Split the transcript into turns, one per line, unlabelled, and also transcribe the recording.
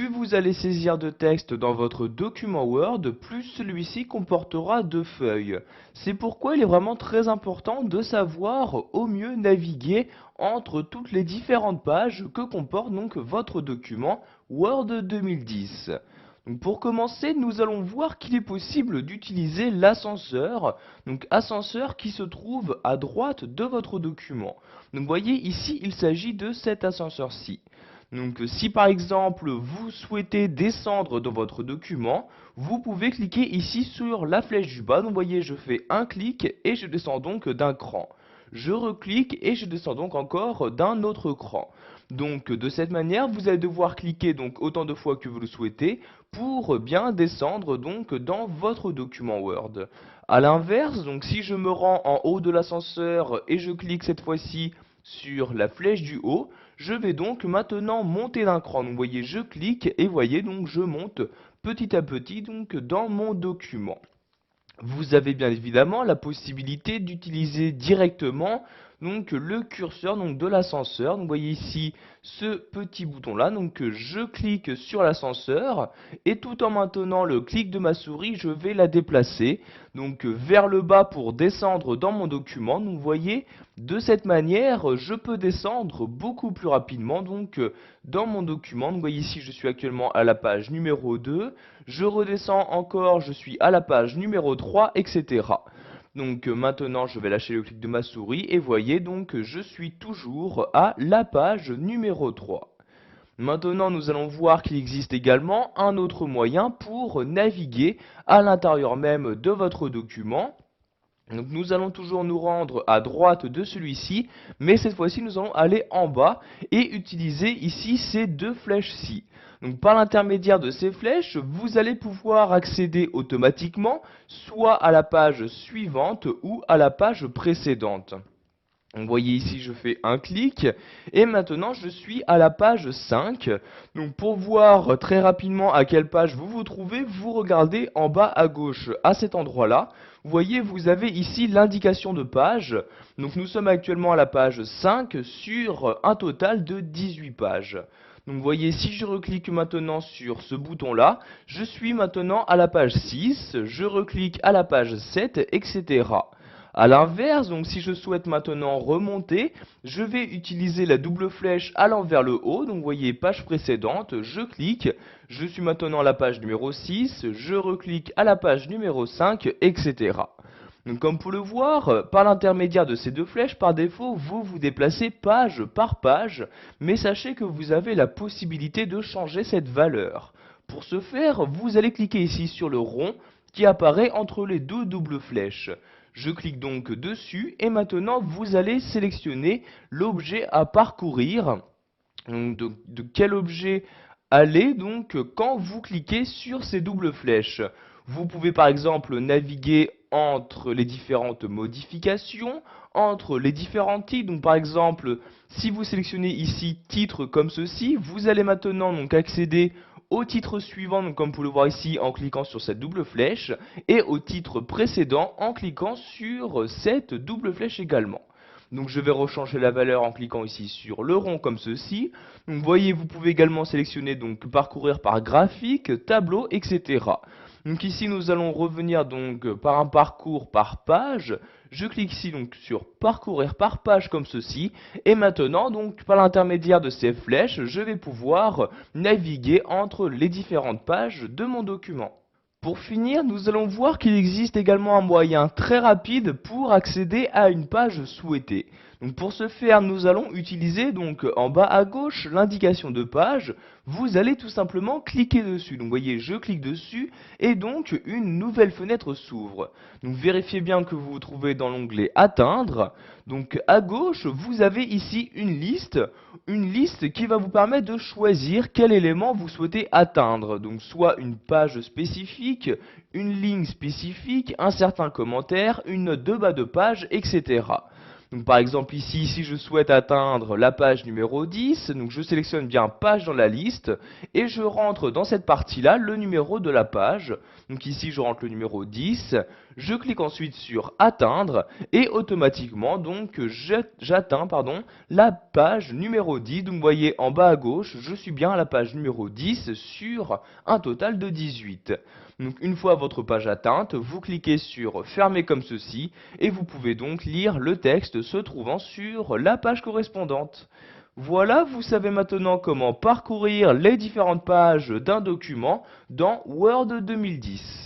plus vous allez saisir de texte dans votre document Word, plus celui-ci comportera de feuilles. C'est pourquoi il est vraiment très important de savoir au mieux naviguer entre toutes les différentes pages que comporte donc votre document Word 2010. Donc pour commencer, nous allons voir qu'il est possible d'utiliser l'ascenseur, donc ascenseur qui se trouve à droite de votre document. Donc vous voyez ici, il s'agit de cet ascenseur-ci. Donc si par exemple vous souhaitez descendre dans votre document, vous pouvez cliquer ici sur la flèche du bas. Donc vous voyez, je fais un clic et je descends donc d'un cran. Je reclique et je descends donc encore d'un autre cran. Donc de cette manière, vous allez devoir cliquer donc autant de fois que vous le souhaitez pour bien descendre donc dans votre document Word. A l'inverse, donc si je me rends en haut de l'ascenseur et je clique cette fois-ci sur la flèche du haut, je vais donc maintenant monter d'un cran. Donc vous voyez, je clique et voyez donc je monte petit à petit donc dans mon document. Vous avez bien évidemment la possibilité d'utiliser directement donc le curseur donc de l'ascenseur. Donc vous voyez ici ce petit bouton là, donc je clique sur l'ascenseur et tout en maintenant le clic de ma souris, je vais la déplacer donc vers le bas pour descendre dans mon document. Donc vous voyez, de cette manière, je peux descendre beaucoup plus rapidement donc dans mon document. Donc vous voyez ici, je suis actuellement à la page numéro 2, je redescends encore, je suis à la page numéro 3, etc. Donc maintenant, je vais lâcher le clic de ma souris et voyez donc je suis toujours à la page numéro 3. Maintenant, nous allons voir qu'il existe également un autre moyen pour naviguer à l'intérieur même de votre document. Donc nous allons toujours nous rendre à droite de celui-ci, mais cette fois-ci nous allons aller en bas et utiliser ici ces deux flèches-ci. Donc par l'intermédiaire de ces flèches, vous allez pouvoir accéder automatiquement soit à la page suivante ou à la page précédente. Vous voyez ici, je fais un clic et maintenant je suis à la page 5. Donc pour voir très rapidement à quelle page vous vous trouvez, vous regardez en bas à gauche à cet endroit-là. Vous voyez, vous avez ici l'indication de page. Donc nous sommes actuellement à la page 5 sur un total de 18 pages. Donc vous voyez, si je reclique maintenant sur ce bouton-là, je suis maintenant à la page 6, je reclique à la page 7, etc. A l'inverse, donc si je souhaite maintenant remonter, je vais utiliser la double flèche allant vers le haut. Donc vous voyez, page précédente, je clique, je suis maintenant à la page numéro 6, je reclique à la page numéro 5, etc. Donc comme pour le voir, par l'intermédiaire de ces deux flèches, par défaut, vous vous déplacez page par page, mais sachez que vous avez la possibilité de changer cette valeur. Pour ce faire, vous allez cliquer ici sur le rond qui apparaît entre les deux doubles flèches. Je clique donc dessus et maintenant vous allez sélectionner l'objet à parcourir. Donc de quel objet aller donc quand vous cliquez sur ces doubles flèches. Vous pouvez par exemple naviguer entre les différentes modifications, entre les différents titres. Donc par exemple, si vous sélectionnez ici titre comme ceci, vous allez maintenant donc accéder au titre suivant, donc comme vous pouvez le voir ici en cliquant sur cette double flèche, et au titre précédent en cliquant sur cette double flèche également. Donc je vais rechanger la valeur en cliquant ici sur le rond comme ceci. Donc vous voyez, vous pouvez également sélectionner donc parcourir par graphique, tableau, etc. Donc ici nous allons revenir donc par un parcours par page. Je clique ici donc sur parcourir par page comme ceci. Et maintenant donc par l'intermédiaire de ces flèches, je vais pouvoir naviguer entre les différentes pages de mon document. Pour finir, nous allons voir qu'il existe également un moyen très rapide pour accéder à une page souhaitée. Donc pour ce faire, nous allons utiliser donc en bas à gauche l'indication de page. Vous allez tout simplement cliquer dessus. Donc vous voyez, je clique dessus et donc une nouvelle fenêtre s'ouvre. Donc vérifiez bien que vous vous trouvez dans l'onglet Atteindre. Donc à gauche, vous avez ici une liste qui va vous permettre de choisir quel élément vous souhaitez atteindre. Donc soit une page spécifique, une ligne spécifique, un certain commentaire, une note de bas de page, etc. Donc Donc par exemple ici, si je souhaite atteindre la page numéro 10, donc je sélectionne bien page dans la liste et je rentre dans cette partie-là le numéro de la page. Donc ici je rentre le numéro 10, je clique ensuite sur atteindre et automatiquement donc j'atteins la page numéro 10. Donc vous voyez en bas à gauche, je suis bien à la page numéro 10 sur un total de 18. Donc une fois votre page atteinte, vous cliquez sur fermer comme ceci et vous pouvez donc lire le texte se trouvant sur la page correspondante. Voilà, vous savez maintenant comment parcourir les différentes pages d'un document dans Word 2010.